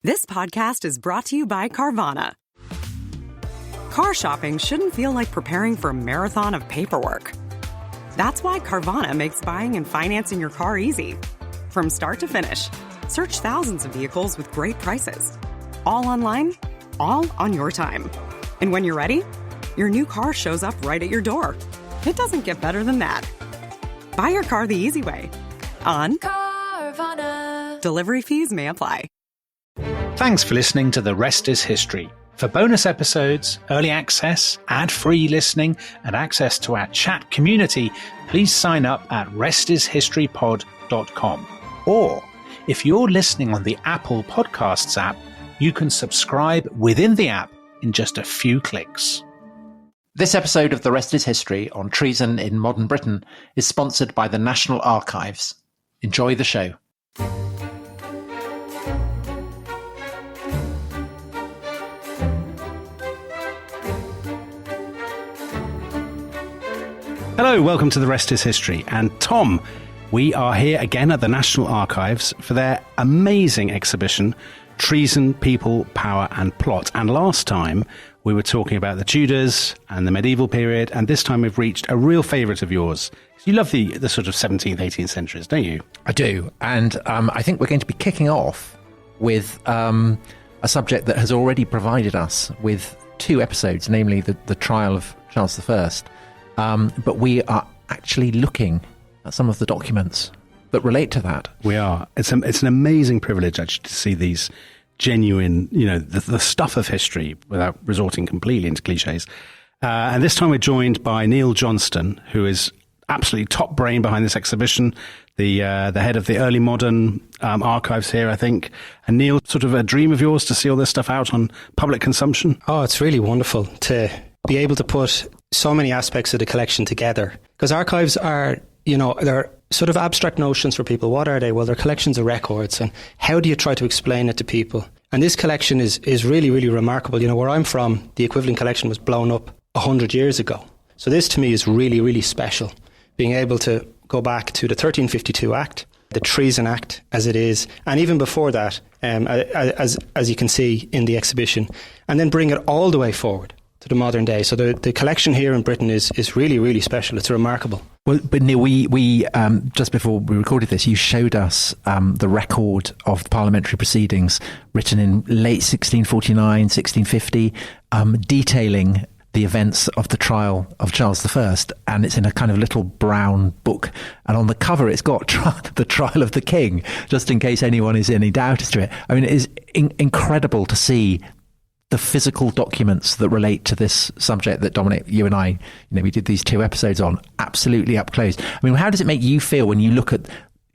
This podcast is brought to you by Carvana. Car shopping shouldn't feel like preparing for a marathon of paperwork. That's why Carvana makes buying and financing your car easy. From start to finish, search thousands of vehicles with great prices. All online, all on your time. And when you're ready, your new car shows up right at your door. It doesn't get better than that. Buy your car the easy way. On Carvana. Delivery fees may apply. Thanks for listening to The Rest is History. For bonus episodes, early access, ad-free listening, and access to our chat community, please sign up at restishistorypod.com. Or, if you're listening on the Apple Podcasts app, you can subscribe within the app in just a few clicks. This episode of The Rest is History on treason in modern Britain is sponsored by the National Archives. Enjoy the show. Hello, welcome to The Rest is History. And Tom, we are here again at the National Archives for their amazing exhibition, Treason, People, Power and Plot. And last time we were talking about the Tudors and the medieval period, and this time we've reached a real favourite of yours. You love the sort of 17th, 18th centuries, don't you? I do, and I think we're going to be kicking off with a subject that has already provided us with two episodes, namely the trial of Charles I. But we are actually looking at some of the documents that relate to that. We are. It's an amazing privilege, actually, to see these genuine, the stuff of history without resorting completely into cliches. And this time we're joined by Neil Johnston, who is absolutely top brain behind this exhibition, the head of the early modern archives here, I think. And Neil, sort of a dream of yours to see all this stuff out on public consumption? Oh, it's really wonderful to be able to put so many aspects of the collection together. Because archives are, they're sort of abstract notions for people. What are they? Well, they're collections of records. And how do you try to explain it to people? And this collection is really, really remarkable. Where I'm from, the equivalent collection was blown up 100 years ago. So this to me is really, really special. Being able to go back to the 1352 Act, the Treason Act as it is, and even before that, as you can see in the exhibition, and then bring it all the way forward to the modern day. So the collection here in Britain is really, really special. It's remarkable. Well, but Neil, we just before we recorded this, you showed us the record of the parliamentary proceedings written in late 1649, 1650, detailing the events of the trial of Charles I, and it's in a kind of little brown book. And on the cover, it's got the trial of the king, just in case anyone is in any doubt as to it. I mean, it is incredible to see the physical documents that relate to this subject that, Dominic, you and I, we did these two episodes on, absolutely up close. I mean, how does it make you feel when you look at,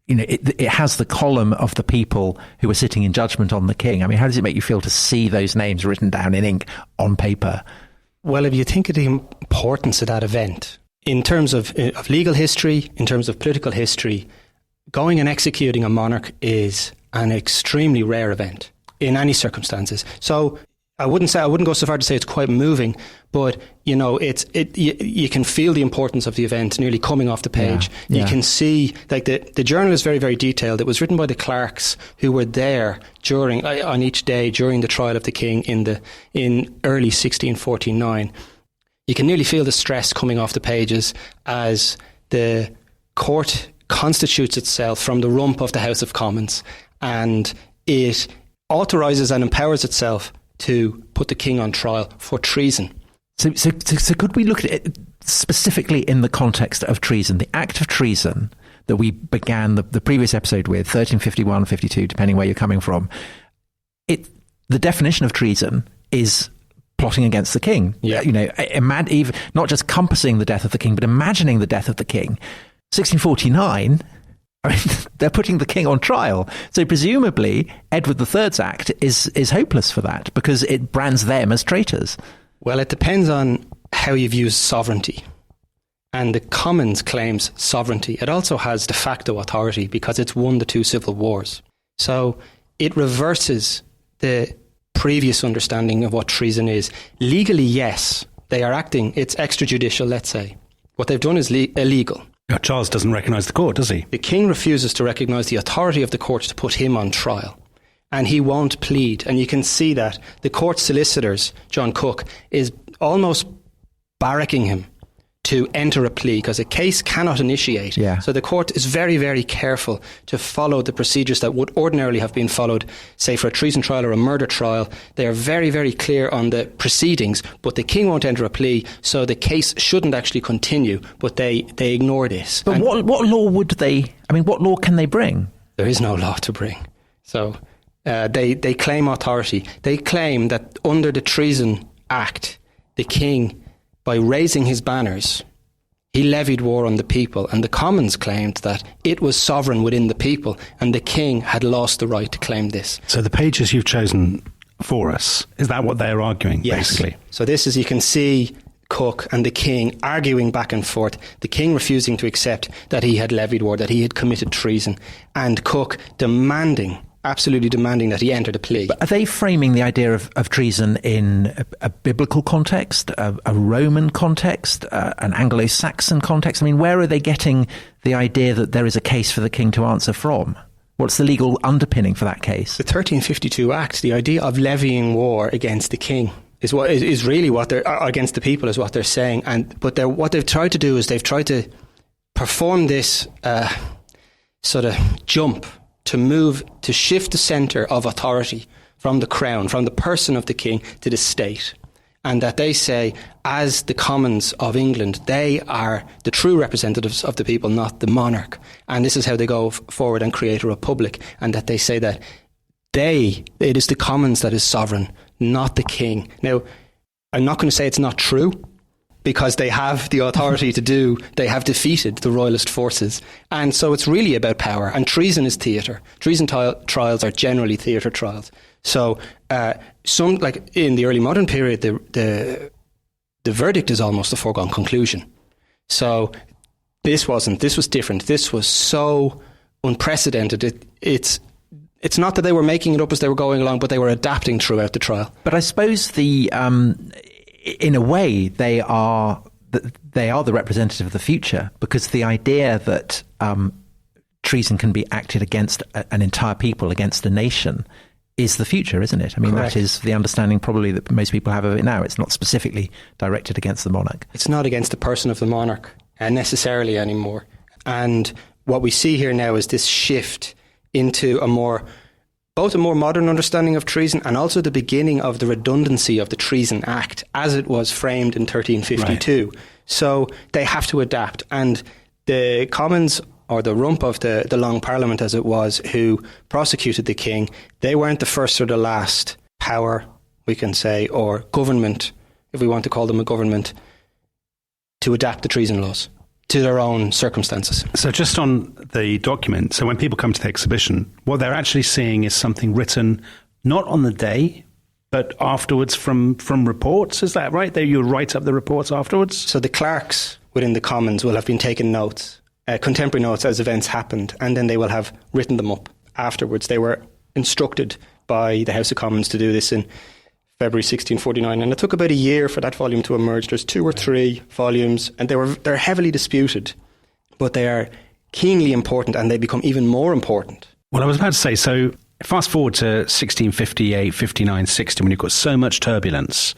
it has the column of the people who were sitting in judgment on the king? I mean, how does it make you feel to see those names written down in ink on paper? Well, if you think of the importance of that event, in terms of legal history, in terms of political history, going and executing a monarch is an extremely rare event in any circumstances. So I wouldn't go so far to say it's quite moving, but you can feel the importance of the event nearly coming off the page. Yeah. You can see, like, the journal is very, very detailed. It was written by the clerks who were there on each day during the trial of the king in early 1649. You can nearly feel the stress coming off the pages as the court constitutes itself from the rump of the House of Commons, and it authorises and empowers itself to put the king on trial for treason. So could we look at it specifically in the context of treason, the act of treason that we began the previous episode with, 1351, 52, depending where you're coming from. The definition of treason is plotting against the king. Yeah. Even not just compassing the death of the king, but imagining the death of the king. 1649... they're putting the king on trial. So presumably Edward III's Act is hopeless for that because it brands them as traitors. Well, it depends on how you've used sovereignty. And the Commons claims sovereignty. It also has de facto authority because it's won the two civil wars. So it reverses the previous understanding of what treason is. Legally, yes, they are acting. It's extrajudicial, let's say. What they've done is illegal. Charles doesn't recognise the court, does he? The king refuses to recognise the authority of the court to put him on trial. and he won't plead. And you can see that the court solicitors, John Cook, is almost barracking him to enter a plea because a case cannot initiate. Yeah. So the court is very, very careful to follow the procedures that would ordinarily have been followed, say, for a treason trial or a murder trial. They are very, very clear on the proceedings, but the king won't enter a plea, so the case shouldn't actually continue, but they ignore this. But what law would they... I mean, what law can they bring? There is no law to bring. So they claim authority. They claim that under the Treason Act, the king, by raising his banners, he levied war on the people, and the Commons claimed that it was sovereign within the people, and the king had lost the right to claim this. So the pages you've chosen for us, is that what they're arguing, Yes. basically? So this is, you can see Cook and the king arguing back and forth, the king refusing to accept that he had levied war, that he had committed treason, and Cook absolutely demanding that he enter the plea. But are they framing the idea of treason in a biblical context, a Roman context, an Anglo-Saxon context? I mean, where are they getting the idea that there is a case for the king to answer from? What's the legal underpinning for that case? The 1352 Act, the idea of levying war against the king, is really what they're against the people, is what they're saying. But what they've tried to do is they've tried to perform this sort of jump to shift the centre of authority from the crown, from the person of the king, to the state. And that they say, as the Commons of England, they are the true representatives of the people, not the monarch. And this is how they go forward and create a republic. And that they say that it is the Commons that is sovereign, not the king. Now, I'm not going to say it's not true, because they have the authority they have defeated the royalist forces. And so it's really about power. And treason is theatre. Treason trials are generally theatre trials. So like in the early modern period, the verdict is almost a foregone conclusion. So this was different. This was so unprecedented. It's not that they were making it up as they were going along, but they were adapting throughout the trial. But I suppose in a way, they are the representative of the future, because the idea that treason can be acted against an entire people, against a nation, is the future, isn't it? I mean, Correct. That is the understanding probably that most people have of it now. It's not specifically directed against the monarch. It's not against the person of the monarch necessarily anymore. And what we see here now is this shift into both a more modern understanding of treason and also the beginning of the redundancy of the Treason Act as it was framed in 1352. Right. So they have to adapt. And the Commons, or the rump of the Long Parliament as it was, who prosecuted the king, they weren't the first or the last power, we can say, or government, if we want to call them a government, to adapt the treason laws to their own circumstances. So just on the document, so when people come to the exhibition, what they're actually seeing is something written not on the day, but afterwards from reports. Is that right? You write up the reports afterwards? So the clerks within the Commons will have been taking notes, contemporary notes as events happened, and then they will have written them up afterwards. They were instructed by the House of Commons to do this in February 1649, and it took about a year for that volume to emerge. There's 2 or 3 volumes, and they're heavily disputed, but they are keenly important, and they become even more important. Well, I was about to say, so fast forward to 1658, 59, 60, when you've got so much turbulence,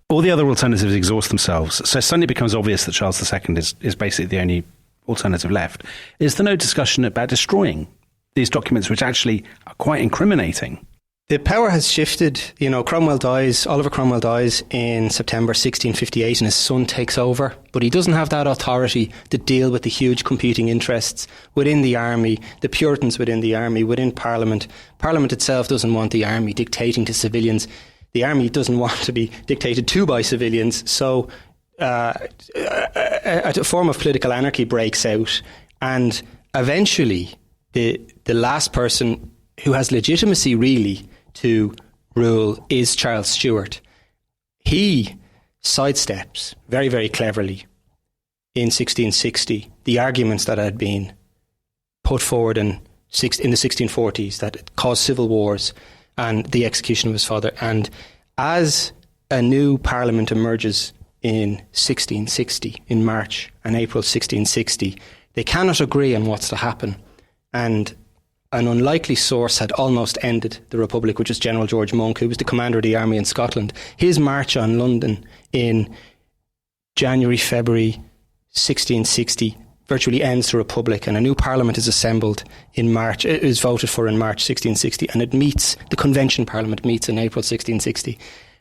all the other alternatives exhaust themselves. So suddenly it becomes obvious that Charles II is basically the only alternative left. Is there no discussion about destroying these documents, which actually are quite incriminating? The power has shifted. Oliver Cromwell dies in September 1658, and his son takes over. But he doesn't have that authority to deal with the huge competing interests within the army, the Puritans within the army, within Parliament. Parliament itself doesn't want the army dictating to civilians. The army doesn't want to be dictated to by civilians. So a form of political anarchy breaks out. And eventually, the last person who has legitimacy, really, to rule is Charles Stuart. He sidesteps very, very cleverly in 1660 the arguments that had been put forward in the 1640s that caused civil wars and the execution of his father. And as a new parliament emerges in 1660, in March and April 1660, they cannot agree on what's to happen. And an unlikely source had almost ended the Republic, which was General George Monk, who was the commander of the army in Scotland. His march on London in January, February 1660 virtually ends the Republic, and a new parliament is assembled in March. It is voted for in March 1660, and the Convention Parliament meets in April 1660.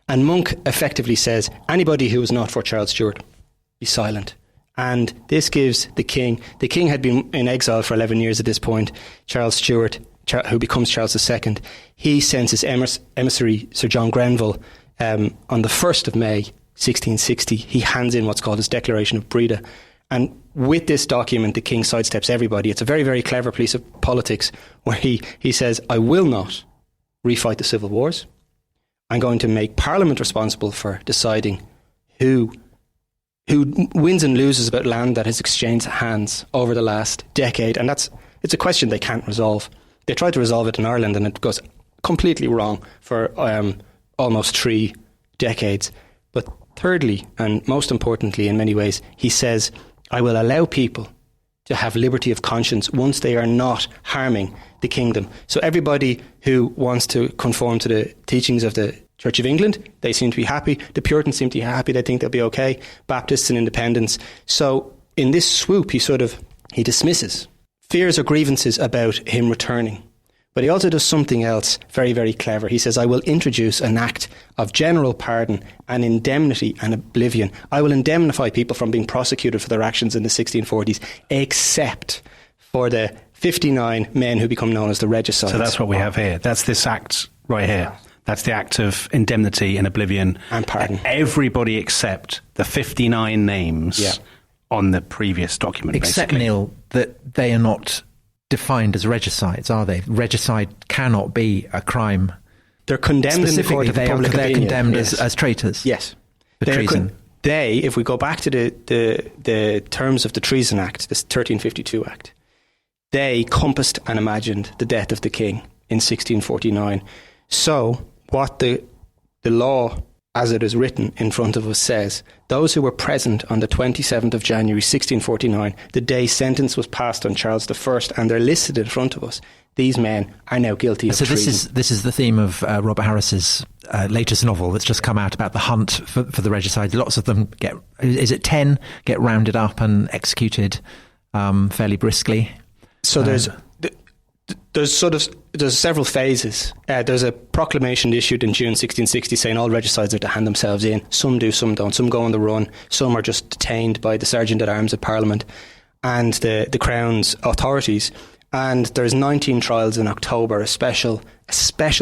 And Monk effectively says, anybody who is not for Charles Stuart, be silent. And this gives the king had been in exile for 11 years at this point. Charles Stuart, who becomes Charles II, he sends his emissary, Sir John Grenville, on the 1st of May 1660. He hands in what's called his Declaration of Breda. And with this document, the king sidesteps everybody. It's a very, very clever piece of politics where he says, I will not refight the civil wars. I'm going to make Parliament responsible for deciding who wins and loses about land that has exchanged hands over the last decade. And it's a question they can't resolve. They tried to resolve it in Ireland and it goes completely wrong for almost 3 decades. But thirdly, and most importantly in many ways, he says, I will allow people to have liberty of conscience once they are not harming the kingdom. So everybody who wants to conform to the teachings of the Church of England, they seem to be happy. The Puritans seem to be happy. They think they'll be okay. Baptists and Independents. So in this swoop, he dismisses fears or grievances about him returning. But he also does something else very, very clever. He says, I will introduce an act of general pardon and indemnity and oblivion. I will indemnify people from being prosecuted for their actions in the 1640s, except for the 59 men who become known as the regicides. So that's what we have here. That's this act right here. That's the act of indemnity and oblivion. And pardon. Everybody except the 59 names on the previous document, except, basically. Neil, that they are not defined as regicides, are they? Regicide cannot be a crime. They're condemned in the court of public opinion. They're condemned as traitors. Yes. For treason. If we go back to the terms of the Treason Act, this 1352 Act, they compassed and imagined the death of the king in 1649. So what the law, as it is written in front of us, says, those who were present on the 27th of January 1649, the day sentence was passed on Charles I, and they're listed in front of us, these men are now guilty of treason. So this is the theme of Robert Harris's latest novel that's just come out about the hunt for the regicides. Lots of them get rounded up and executed fairly briskly. So there's several phases. There's a proclamation issued in June 1660 saying all regicides are to hand themselves in. Some do, some don't. Some go on the run. Some are just detained by the Sergeant at Arms of Parliament and the Crown's authorities. And there's 19 trials in October. A special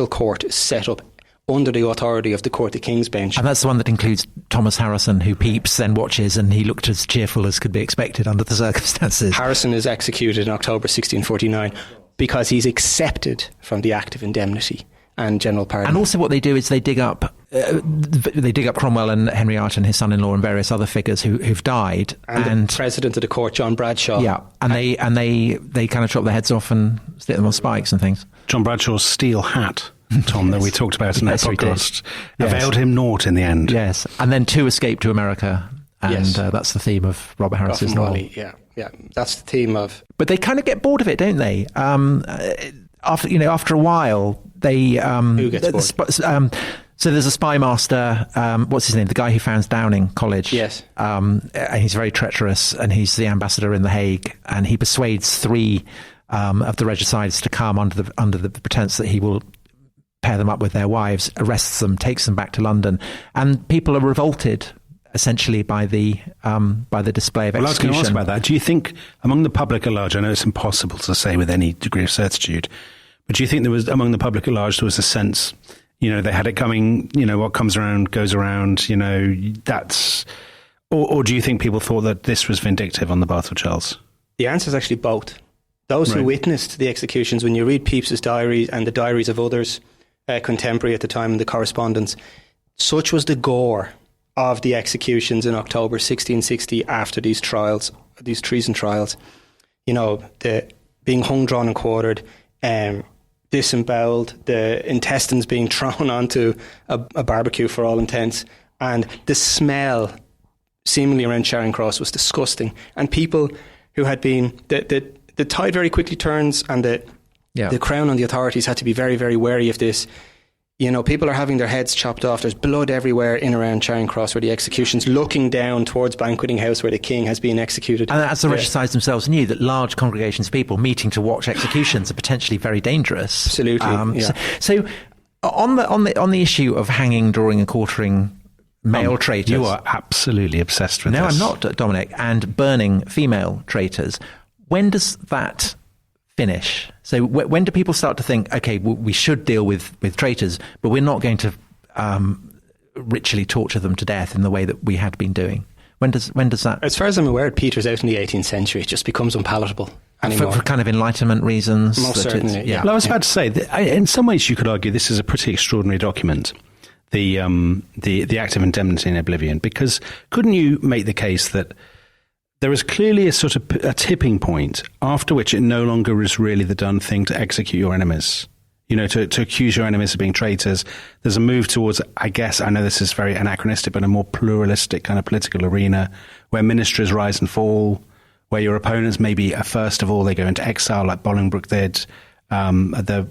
court is set up under the authority of the Court of King's Bench. And that's the one that includes Thomas Harrison, who peeps, then watches, and he looked as cheerful as could be expected under the circumstances. Harrison is executed in October 1649 because he's accepted from the Act of Indemnity and General Pardon. And also what they do is they dig up Cromwell and Henrietta and his son-in-law and various other figures who've died. And the President of the Court, John Bradshaw. Yeah, and they kind of chop their heads off and stick them on spikes and things. John Bradshaw's steel hat, Tom, that we talked about in that podcast, Yes. availed him naught in the end. Yes, and then 2 escaped to America, and Yes. That's the theme of Robert Harris's novel. Yeah, that's the theme of... But they kind of get bored of it, don't they? After a while, they... Who gets bored? So there's a spy master, what's his name? The guy who founds Downing College. Yes. And he's very treacherous, and he's the ambassador in The Hague, and he persuades 3 of the regicides to come under the pretense that he will pair them up with their wives, arrests them, takes them back to London, and people are revolted essentially by the display of execution. Well, I was going to ask about that. Do you think among the public at large, I know it's impossible to say with any degree of certitude, but do you think there was, among the public at large, there was a sense, they had it coming, what comes around goes around, that's... Or do you think people thought that this was vindictive on the part of Charles? The answer is actually both. Those who witnessed the executions, when you read Pepys's diaries and the diaries of others contemporary at the time in the correspondence, such was the gore of the executions in October 1660 after these trials, these treason trials, the being hung, drawn and quartered, disemboweled, the intestines being thrown onto a barbecue for all intents, and the smell seemingly around Charing Cross was disgusting. And people who had been... The tide very quickly turns, and the The Crown and the authorities had to be very, very wary of this. You know, people are having their heads chopped off. There's blood everywhere in around Charing Cross where the execution's, looking down towards Banqueting House where the King has been executed. And as the regicides themselves knew, that large congregations of people meeting to watch executions are potentially very dangerous. Absolutely. So on the issue of hanging, drawing and quartering male traitors... You are absolutely obsessed with this. No, I'm not, Dominic. And burning female traitors. When does that finish? So when do people start to think, okay, we should deal with traitors, but we're not going to ritually torture them to death in the way that we had been doing? When does that... As far as I'm aware, it peters out in the 18th century. It just becomes unpalatable anymore. For kind of Enlightenment reasons? Most certainly, yeah. Well, I was about to say, in some ways you could argue this is a pretty extraordinary document, the Act of Indemnity and Oblivion, because couldn't you make the case that there is clearly a sort of a tipping point after which it no longer is really the done thing to execute your enemies, you know, to accuse your enemies of being traitors. There's a move towards, I guess, I know this is very anachronistic, but a more pluralistic kind of political arena where ministries rise and fall, where your opponents maybe first of all they go into exile like Bolingbroke did at the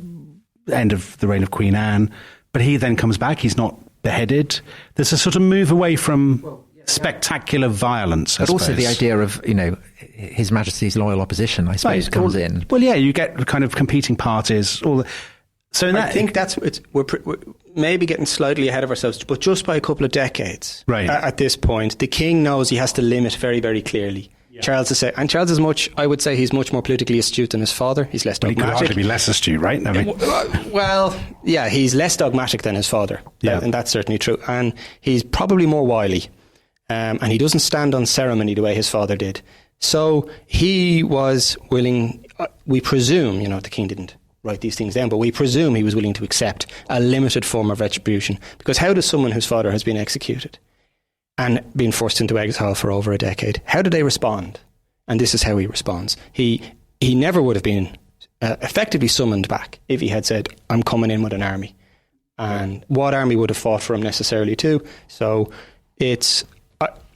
end of the reign of Queen Anne, but he then comes back, he's not beheaded. There's a sort of move away from spectacular violence, but also the idea of, you know, His Majesty's loyal opposition, I suppose, comes in. Well, yeah, you get kind of competing parties. So I think we're maybe getting slightly ahead of ourselves, but just by a couple of decades, right? At this point, the King knows he has to limit very, very clearly. Yeah. Charles is I would say he's much more politically astute than his father. He's less dogmatic. He could hardly be less astute, right? I mean, well, yeah, he's less dogmatic than his father, and that's certainly true. And he's probably more wily. And he doesn't stand on ceremony the way his father did. So he was willing, we presume, you know, the King didn't write these things down, but we presume he was willing to accept a limited form of retribution. Because how does someone whose father has been executed and been forced into exile for over a decade, how do they respond? And this is how he responds. He never would have been effectively summoned back if he had said, I'm coming in with an army. And what army would have fought for him necessarily too? So it's...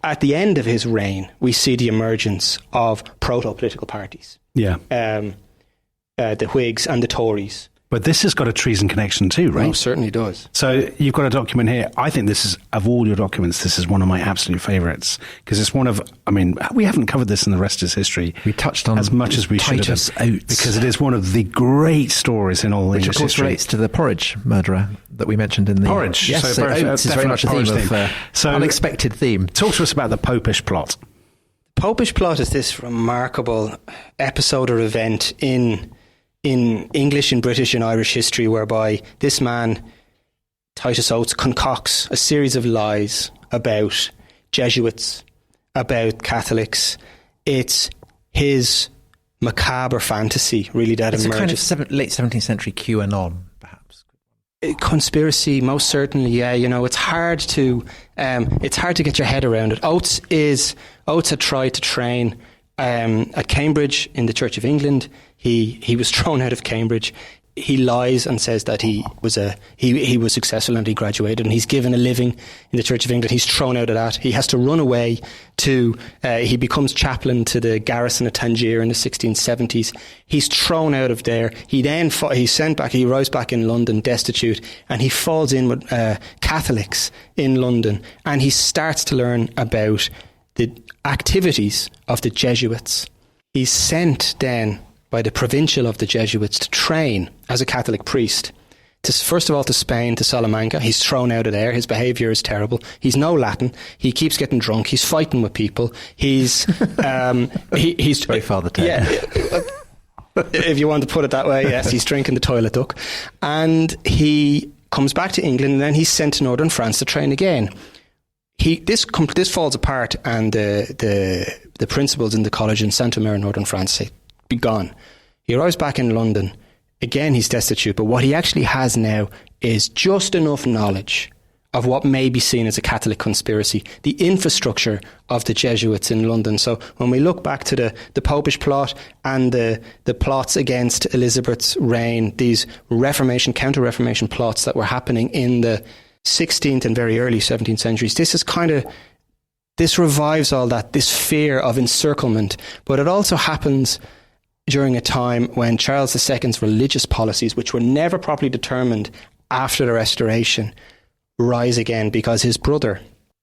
At the end of his reign, we see the emergence of proto-political parties. Yeah. The Whigs and the Tories. But this has got a treason connection too, right? Oh, certainly does. So you've got a document here. I think this is, of all your documents, this is one of my absolute favourites. Because it's one of, I mean, we haven't covered this in the rest of his history. We touched on as much as we should have. Because it is one of the great stories in all English history. Which of course relates to the Porridge murderer that we mentioned in the... Porridge. Yes, so Oates is very much a theme of unexpected theme. Talk to us about the Popish plot. The Popish plot is this remarkable episode or event in English and British and Irish history whereby this man, Titus Oates, concocts a series of lies about Jesuits, about Catholics. It's his macabre fantasy, really, that emerges. It's a kind of late 17th century QAnon, perhaps. Conspiracy, most certainly, yeah. You know, it's hard to get your head around it. Oates had tried to train at Cambridge in the Church of England. He was thrown out of Cambridge. He lies and says that he was successful and he graduated, and he's given a living in the Church of England. He's thrown out of that. He has to run away to. He becomes chaplain to the garrison at Tangier in the 1670s. He's thrown out of there. He's sent back. He arrives back in London destitute, and he falls in with Catholics in London, and he starts to learn about the activities of the Jesuits. He's sent then by the provincial of the Jesuits to train as a Catholic priest. First of all to Spain, to Salamanca. He's thrown out of there. His behaviour is terrible. He's no Latin. He keeps getting drunk. He's fighting with people. He's very Father Ted. Yeah, if you want to put it that way, yes. He's drinking the toilet duck, and he comes back to England, and then he's sent to northern France to train again. This falls apart, and the principals in the college in Saint-Omer, northern France, say, be gone. He arrives back in London. Again, he's destitute, but what he actually has now is just enough knowledge of what may be seen as a Catholic conspiracy, the infrastructure of the Jesuits in London. So when we look back to the Popish plot and the plots against Elizabeth's reign, these Reformation, counter-Reformation plots that were happening in the 16th and very early 17th centuries, this revives all that, this fear of encirclement, but it also happens during a time when Charles II's religious policies, which were never properly determined after the Restoration, rise again because his brother,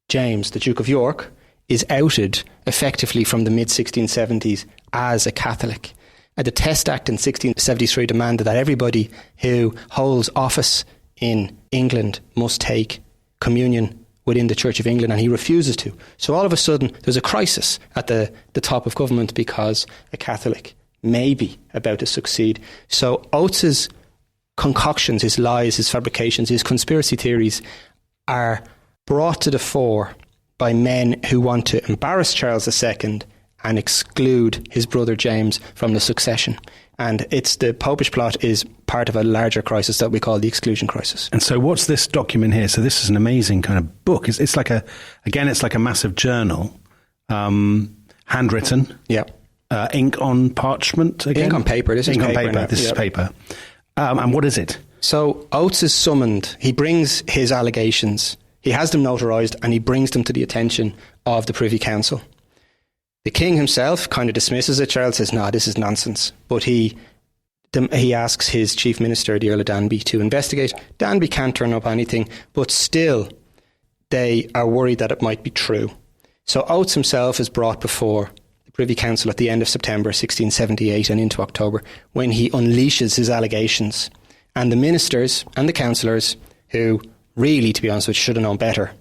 James, the Duke of York, is outed effectively from the mid-1670s as a Catholic. The Test Act in 1673 demanded that everybody who holds office in England must take communion within the Church of England, and he refuses to. So all of a sudden, there's a crisis at the top of government because a Catholic may be about to succeed. So Oates's concoctions, his lies, his fabrications, his conspiracy theories are brought to the fore by men who want to embarrass Charles II and exclude his brother James from the succession. And the Popish plot is part of a larger crisis that we call the exclusion crisis. And so what's this document here? So this is an amazing kind of book. It's like a massive journal, handwritten. Yeah. Ink on parchment again? Ink on paper. This is ink paper. On paper. Now. This is paper. And what is it? So Oates is summoned. He brings his allegations. He has them notarised and he brings them to the attention of the Privy Council. The king himself kind of dismisses it. Charles says, no, this is nonsense. But he asks his chief minister, the Earl of Danby, to investigate. Danby can't turn up anything, but still they are worried that it might be true. So Oates himself is brought before the Privy Council at the end of September 1678 and into October, when he unleashes his allegations. And the ministers and the councillors, who really, to be honest with you, should have known better,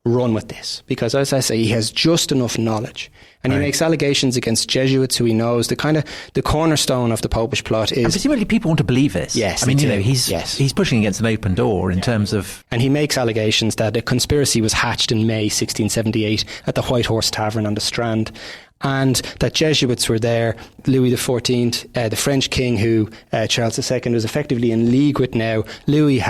run with this. Because, as I say, he has just enough knowledge. And he makes allegations against Jesuits who he knows. The cornerstone of the Popish plot is... And presumably people want to believe this. Yes. I mean, he's pushing against an open door in terms of... And he makes allegations that a conspiracy was hatched in May 1678 at the White Horse Tavern on the Strand, and that Jesuits were there. Louis XIV, the French king who Charles II is effectively in league with now, Louis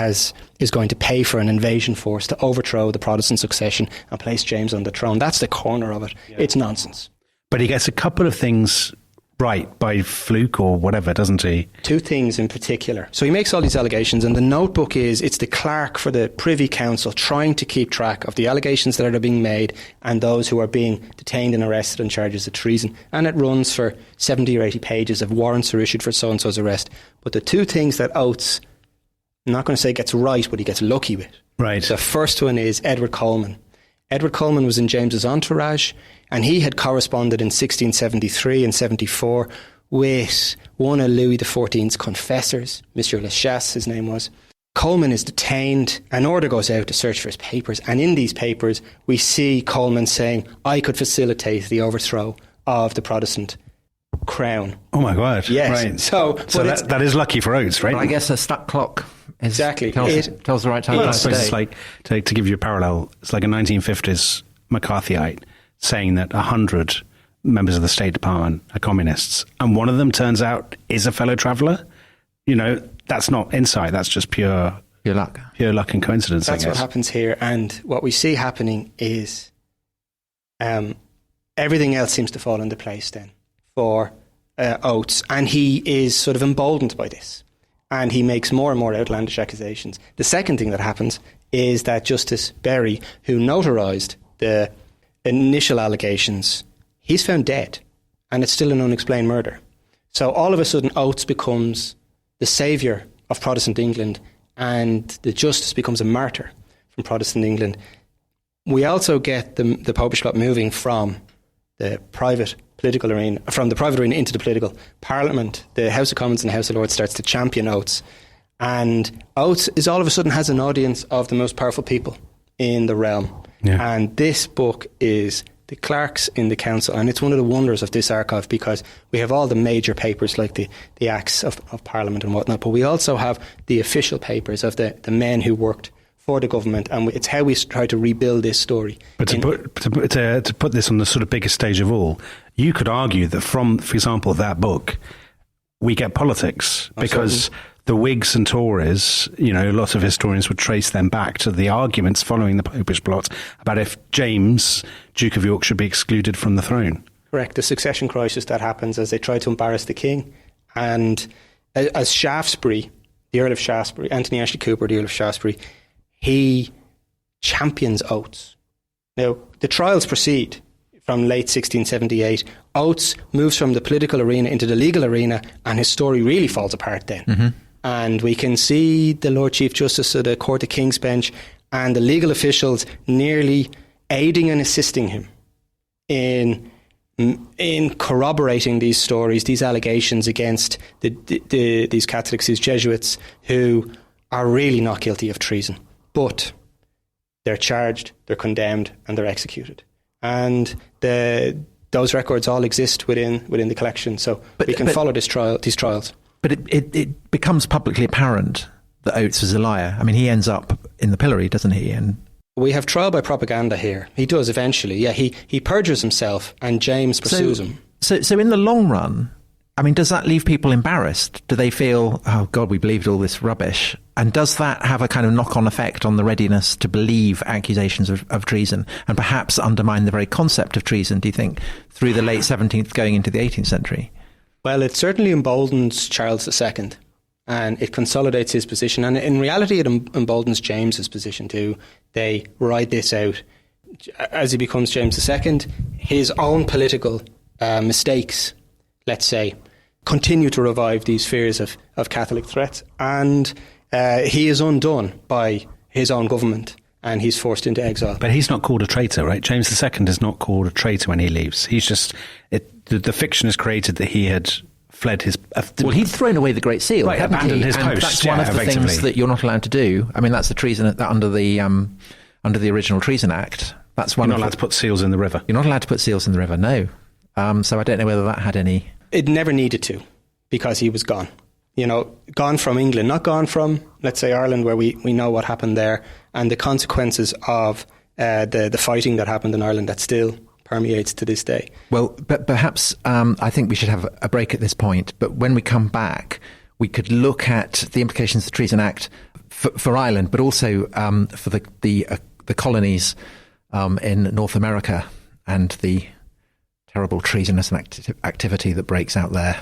is going to pay for an invasion force to overthrow the Protestant succession and place James on the throne. That's the corner of it. Yeah. It's nonsense. But he gets a couple of things right by fluke or whatever, doesn't he? Two things in particular. So he makes all these allegations, and the notebook it's the clerk for the Privy Council trying to keep track of the allegations that are being made and those who are being detained and arrested on charges of treason. And it runs for 70 or 80 pages of warrants are issued for so-and-so's arrest. But the two things that Oates, I'm not going to say gets right, but he gets lucky with. Right. The first one is Edward Coleman. Edward Coleman was in James's entourage, and he had corresponded in 1673 and 74 with one of Louis XIV's confessors, Monsieur Lachasse, his name was. Coleman is detained. An order goes out to search for his papers, and in these papers we see Coleman saying, I could facilitate the overthrow of the Protestant crown. Oh my God. Yes. Right. So that is lucky for Oates, right? Well, I guess a stuck clock exactly tells the right time. Well, I suppose it's like, to give you a parallel, it's like a 1950s McCarthyite saying that 100 members of the State Department are communists, and one of them turns out is a fellow traveller. You know, that's not insight, that's just pure luck. Pure luck and coincidence, That's I guess. what happens here. And what we see happening is everything else seems to fall into place then for Oates, and he is sort of emboldened by this. And he makes more and more outlandish accusations. The second thing that happens is that Justice Berry, who notarised the initial allegations, he's found dead, and it's still an unexplained murder. So all of a sudden Oates becomes the saviour of Protestant England, and the justice becomes a martyr from Protestant England. We also get the Popish plot moving from the private political arena, from the private arena into the political. Parliament, the House of Commons and the House of Lords starts to champion Oates, and Oates is all of a sudden has an audience of the most powerful people in the realm. Yeah. And this book is the clerks in the council, and it's one of the wonders of this archive, because we have all the major papers like the Acts of Parliament and whatnot, but we also have the official papers of the men who worked for the government, and it's how we try to rebuild this story. But to put this on the sort of biggest stage of all, you could argue that from, for example, that book, we get politics, because the Whigs and Tories, you know, a lot of historians would trace them back to the arguments following the Popish plot about if James, Duke of York, should be excluded from the throne. Correct. The succession crisis that happens as they try to embarrass the king. And as Shaftesbury, the Earl of Shaftesbury, Anthony Ashley Cooper, the Earl of Shaftesbury, he champions Oates. Now, the trials proceed from late 1678. Oates moves from the political arena into the legal arena, and his story really falls apart then. Mm-hmm. And we can see the Lord Chief Justice of the Court of King's Bench and the legal officials nearly aiding and assisting him in corroborating these stories, these allegations against these Catholics, these Jesuits, who are really not guilty of treason. But they're charged, they're condemned, and they're executed. And those records all exist within the collection, so we can follow these trials. But it becomes publicly apparent that Oates was a liar. I mean, he ends up in the pillory, doesn't he? And we have trial by propaganda here. He does eventually. Yeah, he perjures himself, and James pursues him. So in the long run, I mean, does that leave people embarrassed? Do they feel, oh God, we believed all this rubbish? And does that have a kind of knock-on effect on the readiness to believe accusations of treason, and perhaps undermine the very concept of treason, do you think, through the late 17th going into the 18th century? Well, it certainly emboldens Charles II, and it consolidates his position. And in reality, it emboldens James's position too. They ride this out. As he becomes James II, his own political mistakes, let's say, continue to revive these fears of Catholic threats. And he is undone by his own government, and he's forced into exile. But he's not called a traitor, right? James II is not called a traitor when he leaves. He's just... The fiction is created that he had fled his... well, he'd thrown away the Great Seal, right, abandoned his post. That's one of the things that you're not allowed to do. I mean, that's the treason under the original Treason Act. That's one. You're not allowed to put seals in the river. You're not allowed to put seals in the river, no. So I don't know whether that had any... It never needed to, because he was gone. You know, gone from England, not gone from, let's say, Ireland, where we know what happened there, and the consequences of the fighting that happened in Ireland that still permeates to this day. Well, but perhaps I think we should have a break at this point. But when we come back, we could look at the implications of the Treason Act for Ireland, but also for the colonies in North America, and the terrible treasonous activity that breaks out there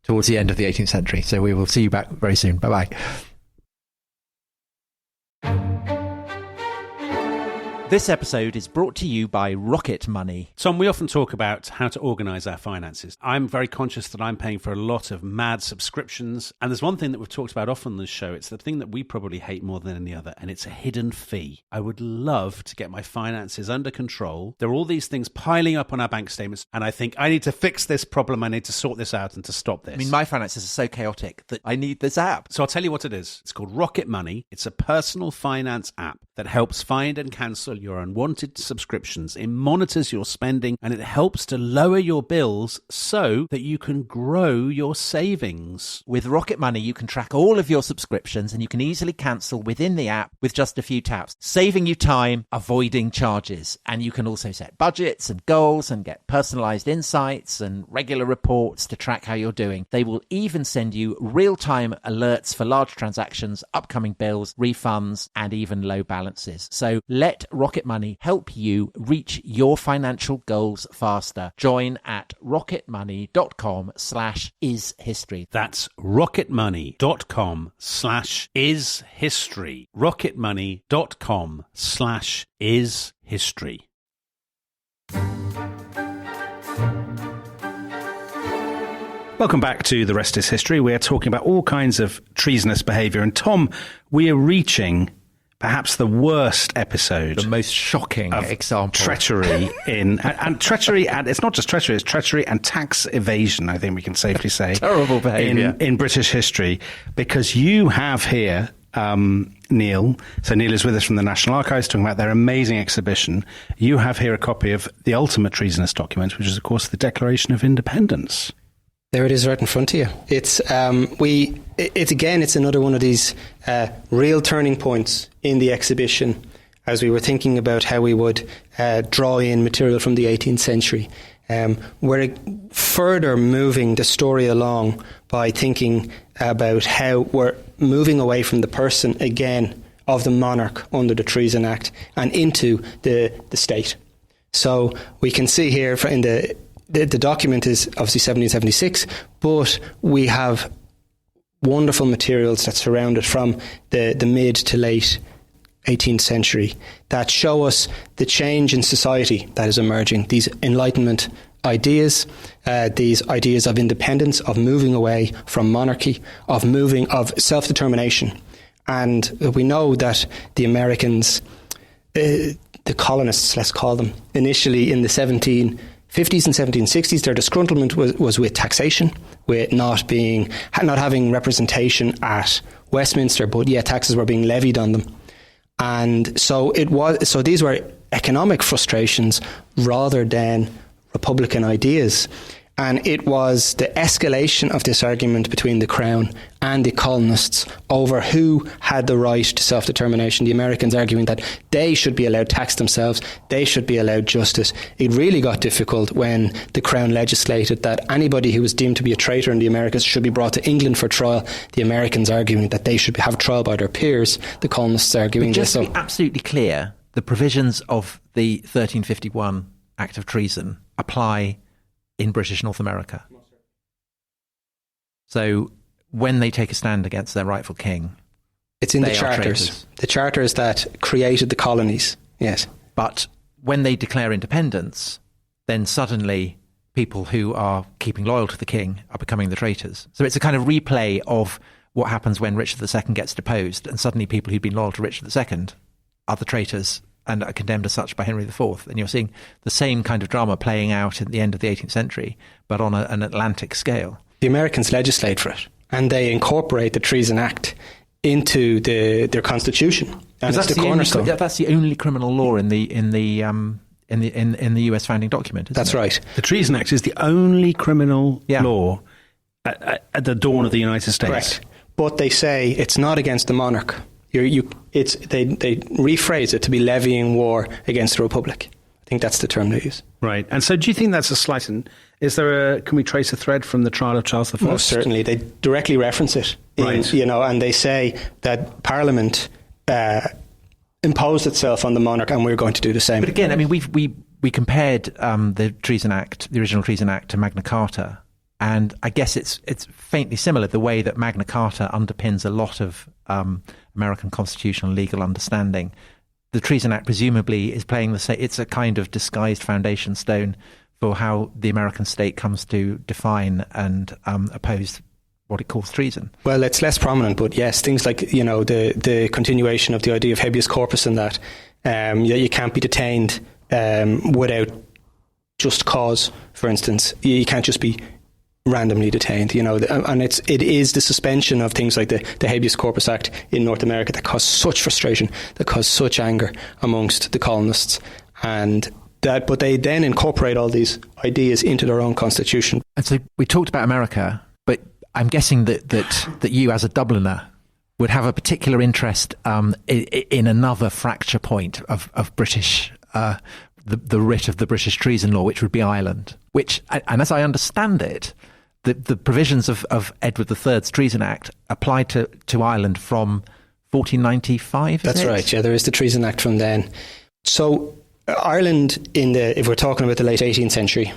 towards the end of the 18th century. So we will see you back very soon. Bye-bye. This episode is brought to you by Rocket Money. Tom, we often talk about how to organise our finances. I'm very conscious that I'm paying for a lot of mad subscriptions. And there's one thing that we've talked about often on this show. It's the thing that we probably hate more than any other, and it's a hidden fee. I would love to get my finances under control. There are all these things piling up on our bank statements, and I think I need to fix this problem. I need to sort this out and to stop this. I mean, my finances are so chaotic that I need this app. So I'll tell you what it is. It's called Rocket Money. It's a personal finance app that helps find and cancel your unwanted subscriptions. It monitors your spending, and it helps to lower your bills so that you can grow your savings. With Rocket Money, you can track all of your subscriptions, and you can easily cancel within the app with just a few taps, saving you time, avoiding charges. And you can also set budgets and goals and get personalized insights and regular reports to track how you're doing. They will even send you real-time alerts for large transactions, upcoming bills, refunds, and even low balances. So let Rocket Money help you reach your financial goals faster. Join at rocketmoney.com/ishistory. That's rocketmoney.com/ishistory. rocketmoney.com/ishistory. Welcome back to The Rest is History. We are talking about all kinds of treasonous behaviour. And Tom, we are reaching perhaps the worst episode, the most shocking example, treachery and treachery, and it's not just treachery; it's treachery and tax evasion. I think we can safely say terrible behaviour in British history, because you have here Neil. So Neil is with us from the National Archives, talking about their amazing exhibition. You have here a copy of the ultimate treasonous document, which is, of course, the Declaration of Independence. There it is, right in front of you. It's it's another one of these real turning points in the exhibition, as we were thinking about how we would draw in material from the 18th century. We're further moving the story along by thinking about how we're moving away from the person again of the monarch under the Treason Act and into the state. So we can see here in the document is obviously 1776, but we have wonderful materials that surround it from the mid to late 18th century that show us the change in society that is emerging, these Enlightenment ideas, these ideas of independence, of moving away from monarchy, of self-determination. And we know that the Americans, the colonists, let's call them, initially in the 1750s and 1760s, their disgruntlement was with taxation, with not having representation at Westminster, but yet taxes were being levied on them. And so these were economic frustrations rather than Republican ideas. And it was the escalation of this argument between the Crown and the colonists over who had the right to self-determination. The Americans arguing that they should be allowed tax themselves, they should be allowed justice. It really got difficult when the Crown legislated that anybody who was deemed to be a traitor in the Americas should be brought to England for trial. The Americans arguing that they should have trial by their peers. The colonists arguing but just this. to be absolutely clear, the provisions of the 1351 Act of Treason apply in British North America. So when they take a stand against their rightful king, it's in the charters. The charters that created the colonies, yes. But when they declare independence, then suddenly people who are keeping loyal to the king are becoming the traitors. So it's a kind of replay of what happens when Richard II gets deposed, and suddenly people who've been loyal to Richard II are the traitors and are condemned as such by Henry IV. And you're seeing the same kind of drama playing out at the end of the 18th century, but on an Atlantic scale. The Americans legislate for it, and they incorporate the Treason Act into their constitution. And it's the cornerstone. That's the only criminal law in the US founding document, isn't it? That's right. The Treason Act is the only criminal law at the dawn of the United States. Correct. But they say it's not against the monarch. They rephrase it to be levying war against the Republic. I think that's the term they use. Right. And so do you think that's a slight... can we trace a thread from the trial of Charles I? Most certainly. They directly reference it. Right. And they say that Parliament imposed itself on the monarch, and we're going to do the same. But again, I mean, we compared the Treason Act, the original Treason Act, to Magna Carta, and I guess it's faintly similar, the way that Magna Carta underpins a lot of American constitutional legal understanding. The Treason Act presumably is playing the same. It's a kind of disguised foundation stone for how the American state comes to define and oppose what it calls treason. Well, it's less prominent, but yes, things like the continuation of the idea of habeas corpus and that you can't be detained without just cause. For instance, you can't just be randomly detained, and it is the suspension of things like the Habeas Corpus Act in North America that caused such frustration, that caused such anger amongst the colonists, but they then incorporate all these ideas into their own constitution. And so we talked about America, but I'm guessing that you, as a Dubliner, would have a particular interest in another fracture point of British. The writ of the British treason law, which would be Ireland, which, and as I understand it, the provisions of Edward III's Treason Act applied to Ireland from 1495. That's right. Yeah, there is the Treason Act from then. So Ireland, if we're talking about the late 18th century,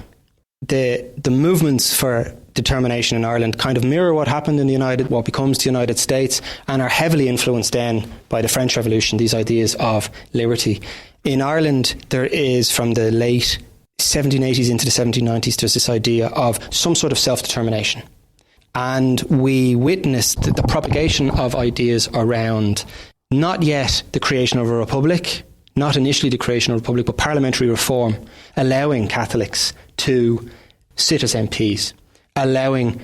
the movements for determination in Ireland kind of mirror what happened in what becomes the United States, and are heavily influenced then by the French Revolution, these ideas of liberty. In Ireland, there is, from the late 1780s into the 1790s, there's this idea of some sort of self-determination. And we witnessed the propagation of ideas around not yet the creation of a republic, not initially the creation of a republic, but parliamentary reform, allowing Catholics to sit as MPs, allowing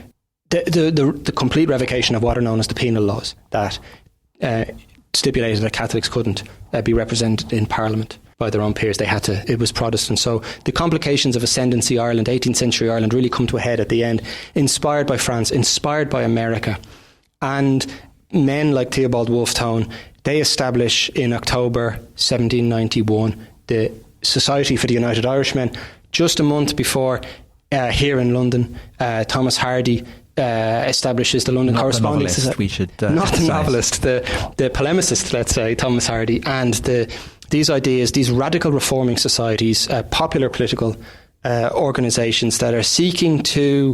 the complete revocation of what are known as the penal laws that stipulated that Catholics couldn't be represented in Parliament by their own peers. It was Protestant. So the complications of ascendancy Ireland, 18th century Ireland, really come to a head at the end, inspired by France, inspired by America. And men like Theobald Wolfe Tone, they establish in October 1791 the Society for the United Irishmen. Just a month before, here in London, Thomas Hardy establishes the London Corresponding Society. Not the novelist, the polemicist, let's say, Thomas Hardy, and these ideas, these radical reforming societies, popular political organisations that are seeking to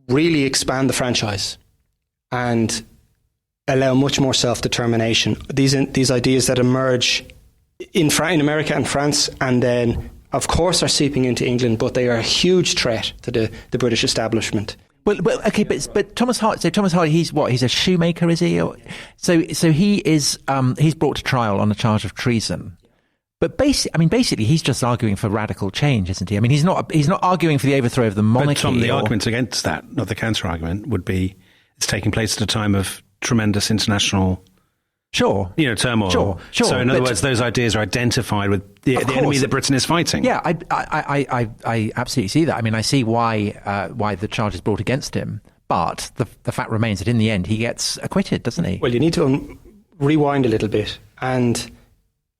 really expand the franchise and allow much more self-determination. These ideas that emerge in America and France, and then, of course, are seeping into England, but they are a huge threat to the British establishment. Well, okay, but Thomas Hardy. So Thomas Hardy, he's what? He's a shoemaker, is he? So he is. He's brought to trial on a charge of treason. But basically, he's just arguing for radical change, isn't he? I mean, he's not arguing for the overthrow of the monarchy. But Tom, the argument against that, or the counter argument, would be it's taking place at a time of tremendous international, turmoil. Sure. So in other words, those ideas are identified with the enemy that Britain is fighting. Yeah, I absolutely see that. I mean, I see why the charge is brought against him, but the fact remains that in the end he gets acquitted, doesn't he? Well, you need to rewind a little bit, and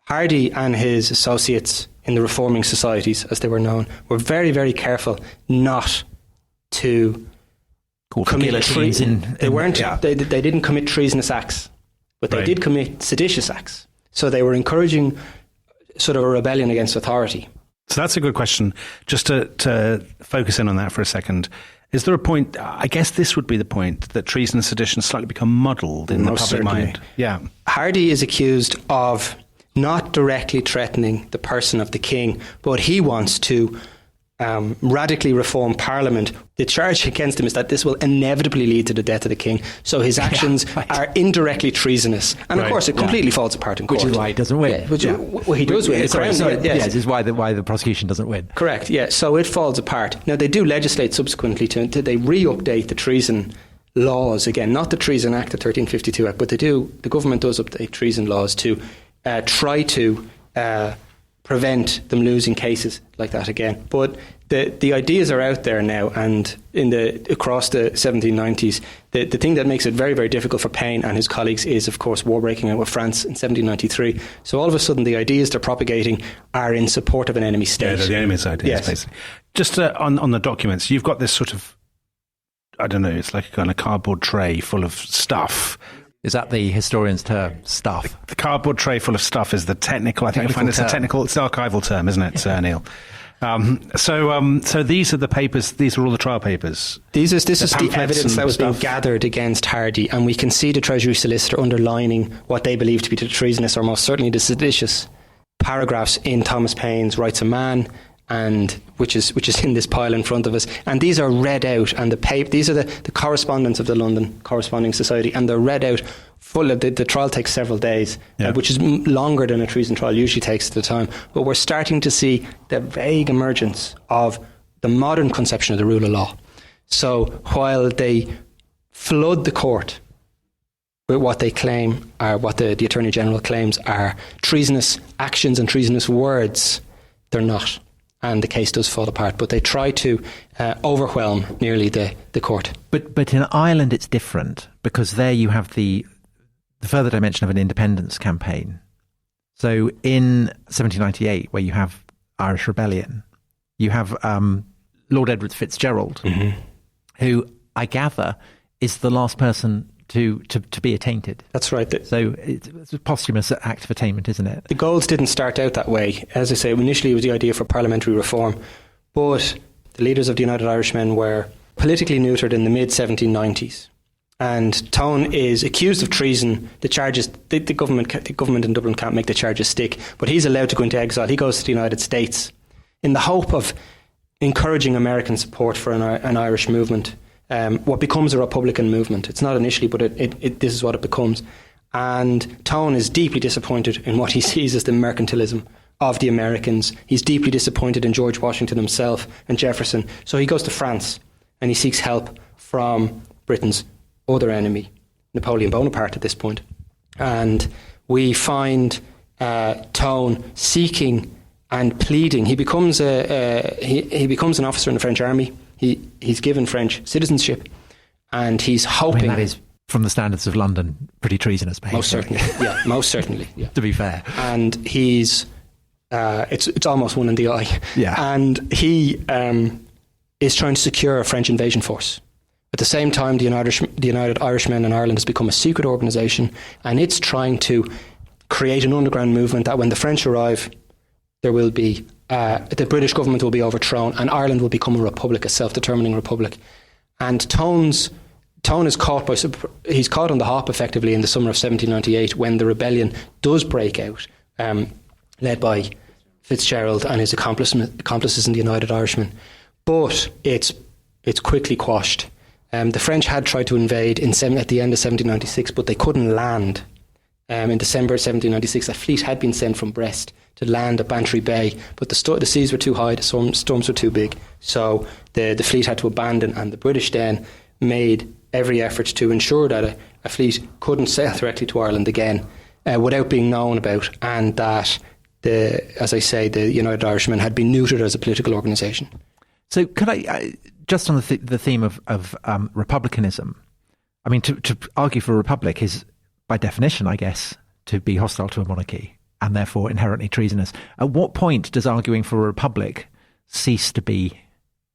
Hardy and his associates in the reforming societies, as they were known, were very, very careful not to commit treason. They didn't commit treasonous acts, but they did commit seditious acts. So they were encouraging sort of a rebellion against authority. So that's a good question. Just to focus in on that for a second, is there a point, I guess this would be the point, that treason and sedition slightly become muddled in the public mind? Yeah. Hardy is accused of not directly threatening the person of the king, but he wants to radically reform Parliament. The charge against him is that this will inevitably lead to the death of the king, so his actions are indirectly treasonous. And of course, it completely falls apart in court. Which is why he doesn't win. Well, he does win. This is why the prosecution doesn't win. Correct, yeah. So it falls apart. Now, they do legislate subsequently they re-update the treason laws again, not the Treason Act, the 1352 Act, but the government does update treason laws to try to prevent them losing cases like that again. But the ideas are out there now, and across the 1790s, the thing that makes it very, very difficult for Payne and his colleagues is, of course, war breaking out with France in 1793. So all of a sudden, the ideas they're propagating are in support of an enemy state. Yeah, they're the enemy's ideas, basically. Just on the documents, you've got this sort of, I don't know, it's like a kind of cardboard tray full of stuff. Is that the historian's term, stuff? The cardboard tray full of stuff is the technical, I think you'll find it's a technical, it's the archival term, isn't it, Neil? So these are the papers, these are all the trial papers. This is the evidence that was being gathered against Hardy, and we can see the Treasury solicitor underlining what they believe to be the treasonous, or most certainly the seditious, paragraphs in Thomas Paine's Rights of Man, and which is in this pile in front of us, and these are read out, and these are the correspondence of the London Corresponding Society, and they're read out full of the trial takes several days, which is longer than a treason trial usually takes at the time. But we're starting to see the vague emergence of the modern conception of the rule of law. So while they flood the court with what they claim are, what the Attorney General claims are treasonous actions and treasonous words, they're not. And the case does fall apart, but they try to overwhelm nearly the court. But in Ireland it's different, because there you have the further dimension of an independence campaign. So in 1798, where you have Irish rebellion, you have Lord Edward Fitzgerald, who I gather is the last person to be attainted. That's right. So it's a posthumous act of attainment, isn't it? The goals didn't start out that way. As I say, initially it was the idea for parliamentary reform, but the leaders of the United Irishmen were politically neutered in the mid-1790s. And Tone is accused of treason. The charges, the government in Dublin can't make the charges stick, but he's allowed to go into exile. He goes to the United States in the hope of encouraging American support for an Irish movement. What becomes a Republican movement. It's not initially, but this is what it becomes. And Tone is deeply disappointed in what he sees as the mercantilism of the Americans. He's deeply disappointed in George Washington himself and Jefferson. So he goes to France and he seeks help from Britain's other enemy, Napoleon Bonaparte, at this point. And we find Tone seeking and pleading. He becomes he becomes an officer in the French army. He's given French citizenship, and he's hoping... that is, from the standards of London, pretty treasonous behaviour. Most certainly. Yeah. To be fair. And he's... it's almost one in the eye. Yeah. And he is trying to secure a French invasion force. At the same time, the United Irishmen in Ireland has become a secret organisation, and it's trying to create an underground movement that when the French arrive, there will be... the British government will be overthrown and Ireland will become a republic, a self-determining republic. And Tone's Tone is caught he's caught on the hop effectively in the summer of 1798 when the rebellion does break out, led by Fitzgerald and his accomplices in the United Irishmen. But it's quickly quashed. The French had tried to invade at the end of 1796, but they couldn't land. In December 1796, a fleet had been sent from Brest to land at Bantry Bay, but the seas were too high, the storms were too big, so the fleet had to abandon, and the British then made every effort to ensure that a fleet couldn't sail directly to Ireland again without being known about, and that, as I say, the United Irishmen had been neutered as a political organisation. So could I, just on the theme of republicanism, I mean, to argue for a republic is, by definition, I guess, to be hostile to a monarchy and therefore inherently treasonous. At what point does arguing for a republic cease to be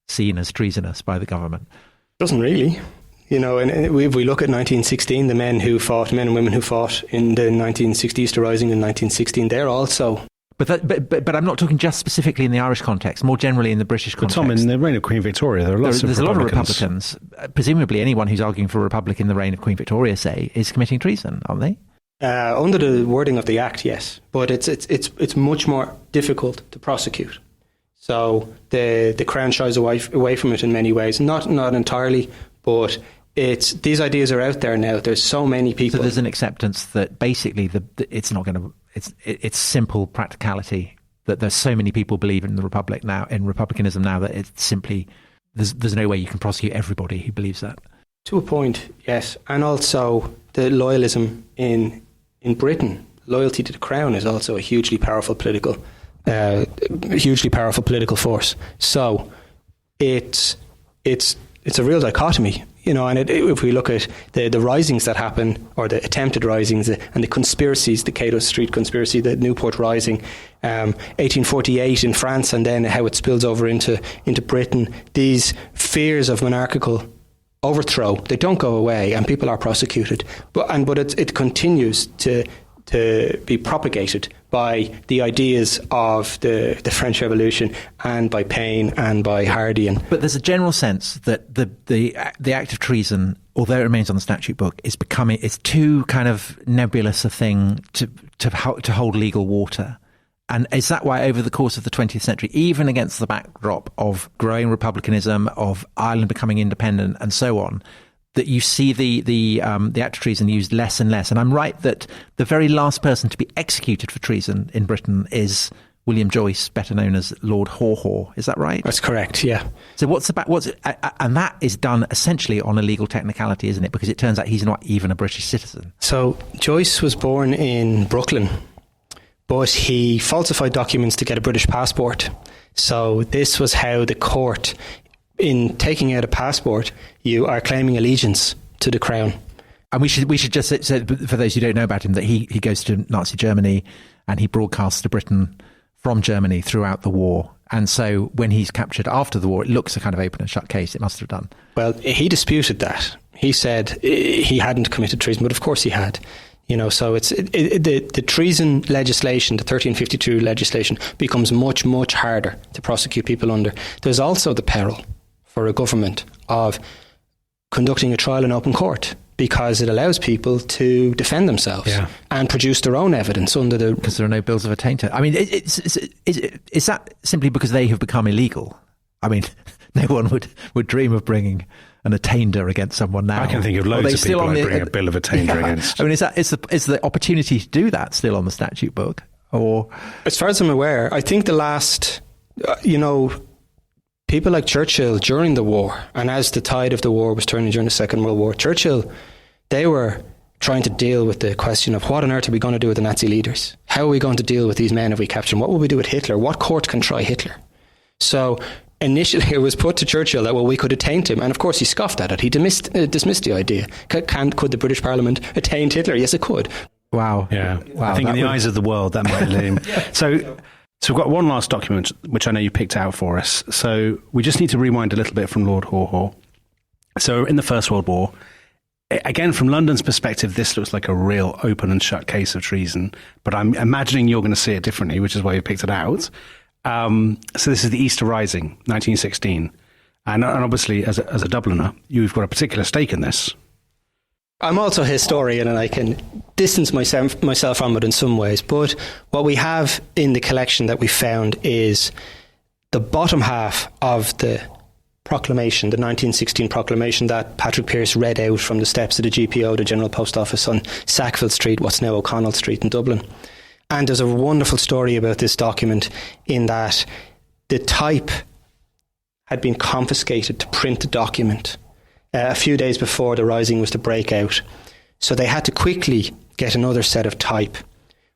seen as treasonous by the government? Doesn't really. And if we look at 1916, the men and women who fought in the 1960 Easter Rising in 1916, they're also... But I'm not talking just specifically in the Irish context, more generally in the British context. Tom, in the reign of Queen Victoria, there's a lot of Republicans. Presumably anyone who's arguing for a republic in the reign of Queen Victoria, say, is committing treason, aren't they? Under the wording of the Act, yes. But it's much more difficult to prosecute. So the Crown shies away from it in many ways. Not entirely, but these ideas are out there now. There's so many people. So there's an acceptance that basically it's not going to... It's simple practicality that there's so many people believe in the republic now, in republicanism now, that it's simply there's no way you can prosecute everybody who believes that. To a point, yes, and also the loyalism in Britain, loyalty to the crown is also a hugely powerful political force. So it's a real dichotomy. And if we look at the risings that happen, or the attempted risings, and the conspiracies, the Cato Street conspiracy, the Newport Rising, 1848 in France, and then how it spills over into Britain, these fears of monarchical overthrow, they don't go away, and people are prosecuted. But it continues to be propagated by the ideas of the French Revolution, and by Paine and by Hardy. But there's a general sense that the act of treason, although it remains on the statute book, it's too kind of nebulous a thing to hold legal water. And is that why over the course of the 20th century, even against the backdrop of growing republicanism, of Ireland becoming independent and so on, that you see the act of treason used less and less? And I'm right that the very last person to be executed for treason in Britain is William Joyce, better known as Lord Haw-Haw. Is that right? That's correct, yeah. So and that is done essentially on a legal technicality, isn't it? Because it turns out he's not even a British citizen. So Joyce was born in Brooklyn, but he falsified documents to get a British passport. So this was how the court... In taking out a passport, you are claiming allegiance to the crown. And we should just say, for those who don't know about him, that he goes to Nazi Germany and he broadcasts to Britain from Germany throughout the war. And so when he's captured after the war, it looks a kind of open and shut case. It must have done. Well, he disputed that. He said he hadn't committed treason, but of course he had. So the treason legislation, the 1352 legislation, becomes much, much harder to prosecute people under. There's also the peril for a government of conducting a trial in open court, because it allows people to defend themselves and produce their own evidence because there are no bills of attainder. I mean, is that simply because they have become illegal? I mean, no one would dream of bringing an attainder against someone now. I can think of loads of people I'd bring a bill of attainder against. I mean, is the opportunity to do that still on the statute book? Or, as far as I'm aware, I think the last, people like Churchill during the war, and as the tide of the war was turning during the Second World War, Churchill, they were trying to deal with the question of what on earth are we going to do with the Nazi leaders? How are we going to deal with these men if we capture them? What will we do with Hitler? What court can try Hitler? So initially it was put to Churchill that, well, we could attaint him. And of course he scoffed at it. He dismissed the idea. Could the British Parliament attaint Hitler? Yes, it could. Wow. Yeah. Wow. I think in the eyes of the world, that might let him. So we've got one last document, which I know you picked out for us. So we just need to rewind a little bit from Lord Haw-Haw. So in the First World War, again, from London's perspective, this looks like a real open and shut case of treason. But I'm imagining you're going to see it differently, which is why you picked it out. So this is the Easter Rising, 1916. And obviously, as a Dubliner, you've got a particular stake in this. I'm also a historian and I can distance myself from it in some ways. But what we have in the collection that we found is the bottom half of the proclamation, the 1916 proclamation that Patrick Pearse read out from the steps of the GPO, the General Post Office on Sackville Street, what's now O'Connell Street in Dublin. And there's a wonderful story about this document in that the type had been confiscated to print the document a few days before the rising was to break out. So they had to quickly get another set of type.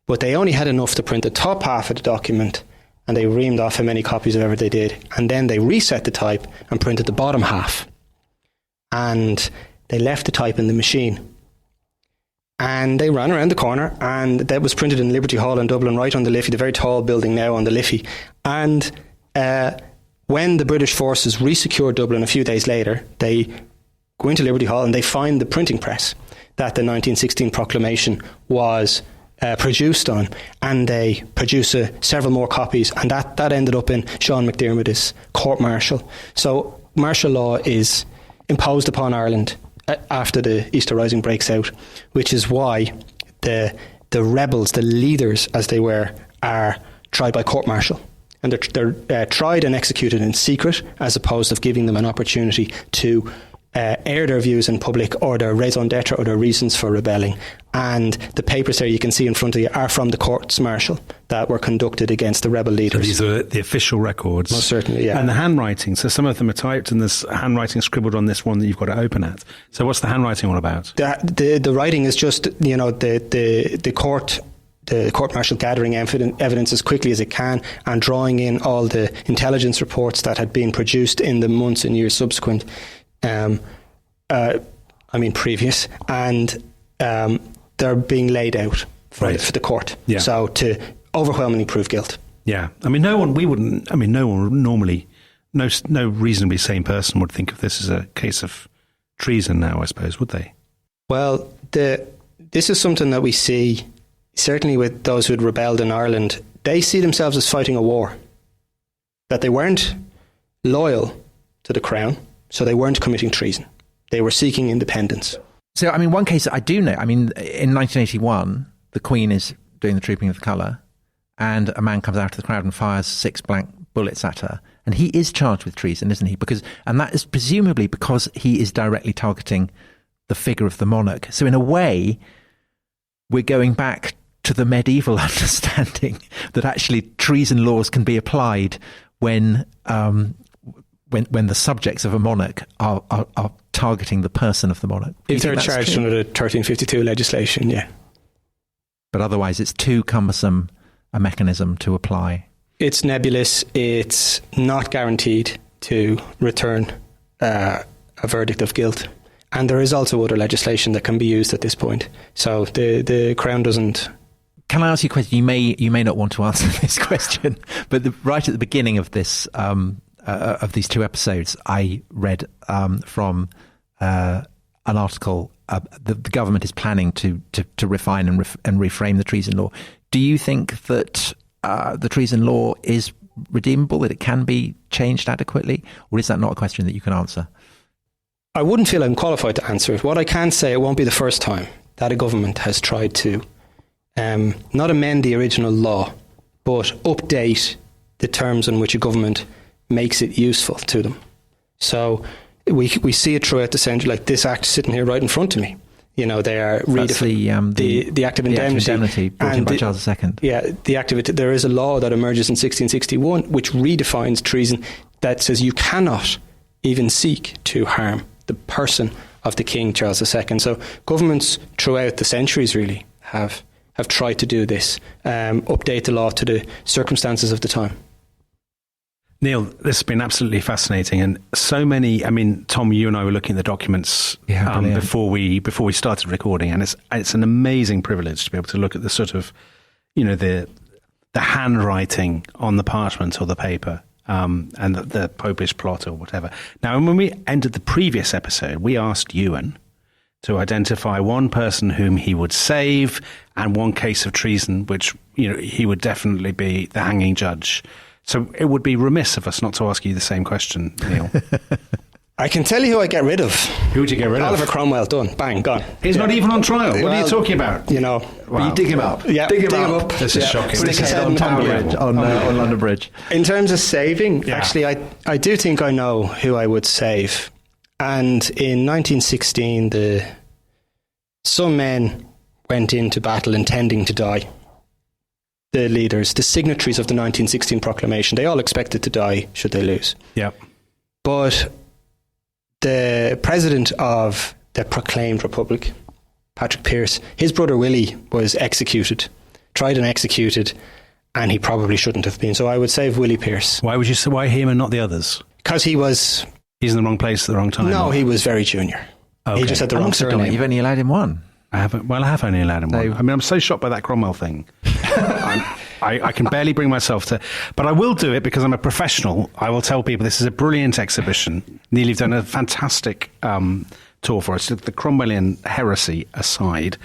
But they only had enough to print the top half of the document, and they reamed off how many copies of ever they did. And then they reset the type and printed the bottom half. And they left the type in the machine. And they ran around the corner, and that was printed in Liberty Hall in Dublin, right on the Liffey, the very tall building now on the Liffey. And when the British forces resecured Dublin a few days later, they go into Liberty Hall and they find the printing press that the 1916 proclamation was produced on, and they produce several more copies, and that ended up in Sean McDermott's court-martial. So martial law is imposed upon Ireland after the Easter Rising breaks out, which is why the rebels, the leaders as they were, are tried by court-martial. And they're tried and executed in secret, as opposed to giving them an opportunity to air their views in public, or their raison d'etre, or their reasons for rebelling. And the papers there you can see in front of you are from the courts martial that were conducted against the rebel leaders. So these are the official records. Most certainly, yeah. And the handwriting, so some of them are typed, and there's handwriting scribbled on this one that you've got to open at. So what's the handwriting all about? The writing is just, the court-martial gathering evidence as quickly as it can and drawing in all the intelligence reports that had been produced in the months and years subsequent, previous, and they're being laid out for the court. Yeah. So to overwhelmingly prove guilt. Yeah. No one normally, no reasonably sane person would think of this as a case of treason now, I suppose, would they? Well, this is something that we see, certainly with those who had rebelled in Ireland. They see themselves as fighting a war, that they weren't loyal to the crown, so they weren't committing treason. They were seeking independence. So, one case that I do know, in 1981, the Queen is doing the Trooping of the Colour, and a man comes out of the crowd and fires 6 blank bullets at her. And he is charged with treason, isn't he? And that is presumably because he is directly targeting the figure of the monarch. So in a way, we're going back to the medieval understanding that actually treason laws can be applied when the subjects of a monarch are targeting the person of the monarch. If they're charged under the 1352 legislation, yeah. But otherwise, it's too cumbersome a mechanism to apply. It's nebulous. It's not guaranteed to return a verdict of guilt. And there is also other legislation that can be used at this point. So the Crown doesn't... Can I ask you a question? You may not want to answer this question, but right at the beginning of this... of these 2 episodes, I read from an article. The government is planning to refine and reframe the treason law. Do you think that the treason law is redeemable, that it can be changed adequately, or is that not a question that you can answer? I wouldn't feel I'm qualified to answer it. What I can say, it won't be the first time that a government has tried to not amend the original law, but update the terms in which a government makes it useful to them. So we see it throughout the century, like this act sitting here right in front of me. They are redefining the Act of Indemnity brought in by Charles II. Yeah, the Act of it. There is a law that emerges in 1661 which redefines treason, that says you cannot even seek to harm the person of the King, Charles II. So governments throughout the centuries really have tried to do this, update the law to the circumstances of the time. Neil, this has been absolutely fascinating, and so many. Tom, you and I were looking at the documents before we started recording, and it's an amazing privilege to be able to look at the sort of, the handwriting on the parchment or the paper, and the Popish plot or whatever. Now, when we ended the previous episode, we asked Ewan to identify one person whom he would save and one case of treason, which he would definitely be the hanging judge. So it would be remiss of us not to ask you the same question, Neil. I can tell you who I get rid of. Who would you get rid of? Oliver Cromwell, done. Bang, gone. He's not even on trial. What are you talking about? You know. Well, you dig him up. Yeah, dig him up. This is shocking. Stick his head on Tower Bridge, on London Bridge. In terms of saving, actually, I do think I know who I would save. And in 1916, some men went into battle intending to die. The leaders, the signatories of the 1916 proclamation, they all expected to die should they lose. Yeah. But the president of the proclaimed republic, Patrick Pearse, his brother Willie was executed, tried and executed, and he probably shouldn't have been. So I would save Willie Pearse. Why would you say why him and not the others? Because he's in the wrong place at the wrong time. No, he was very junior. Okay. He just had the wrong surname. You've only allowed him one. I have only allowed him one. I mean, I'm so shocked by that Cromwell thing. I can barely bring myself to... But I will do it because I'm a professional. I will tell people this is a brilliant exhibition. Neil, you've done a fantastic tour for us. The Cromwellian heresy aside.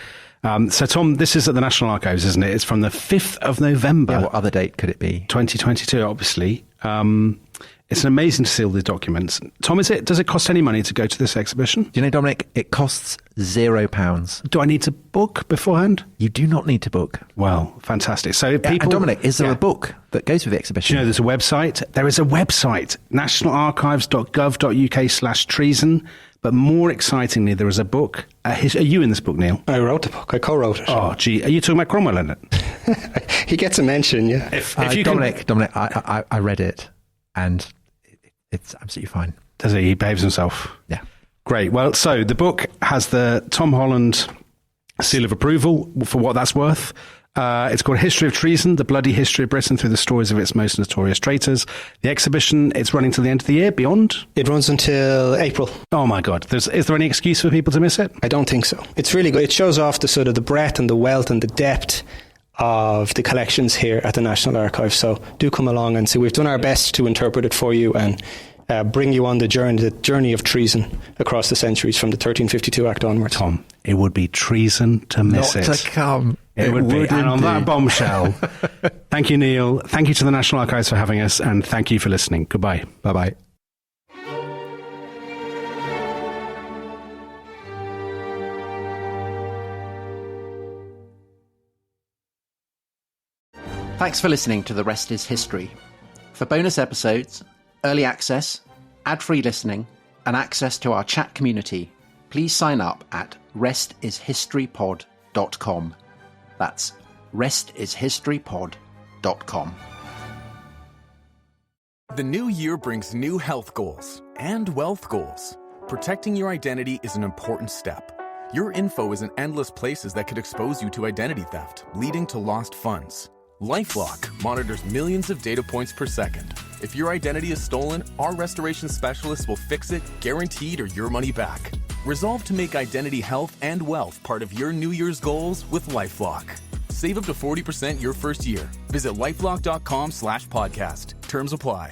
So, Tom, this is at the National Archives, isn't it? It's from the 5th of November. Yeah, what other date could it be? 2022, obviously. It's amazing to see all the documents. Tom, does it cost any money to go to this exhibition? Do you know, Dominic, it costs £0. Do I need to book beforehand? You do not need to book. Well, fantastic. So people... And Dominic, is there a book that goes with the exhibition? Do you know there's a website? There is a website, nationalarchives.gov.uk/treason. But more excitingly, there is a book. Are you in this book, Neil? I wrote the book. I co-wrote it. Oh, gee. Are you talking about Cromwell in it? He gets a mention, yeah. If Dominic, I read it, and it's absolutely fine. Does he? He behaves himself. Yeah. Great. Well, so the book has the Tom Holland seal of approval for what that's worth. It's called History of Treason, the bloody history of Britain through the stories of its most notorious traitors. The exhibition, it's running till the end of the year, beyond? It runs until April. Oh my God. Is there any excuse for people to miss it? I don't think so. It's really good. It shows off the sort of the breadth and the wealth and the depth of the collections here at the National Archives. So do come along and see. We've done our best to interpret it for you and bring you on the journey of treason across the centuries from the 1352 Act onwards. Tom, it would be treason to miss it. Not to come. It would be. And on that bombshell, thank you, Neil. Thank you to the National Archives for having us, and thank you for listening. Goodbye. Bye-bye. Thanks for listening to The Rest is History. For bonus episodes, early access, ad-free listening, and access to our chat community, please sign up at restishistorypod.com. That's restishistorypod.com. The new year brings new health goals and wealth goals. Protecting your identity is an important step. Your info is in endless places that could expose you to identity theft, leading to lost funds. LifeLock monitors millions of data points per second. If your identity is stolen, our restoration specialists will fix it, guaranteed, or your money back. Resolve to make identity health and wealth part of your New Year's goals with LifeLock. Save up to 40% your first year. Visit LifeLock.com/podcast. Terms apply.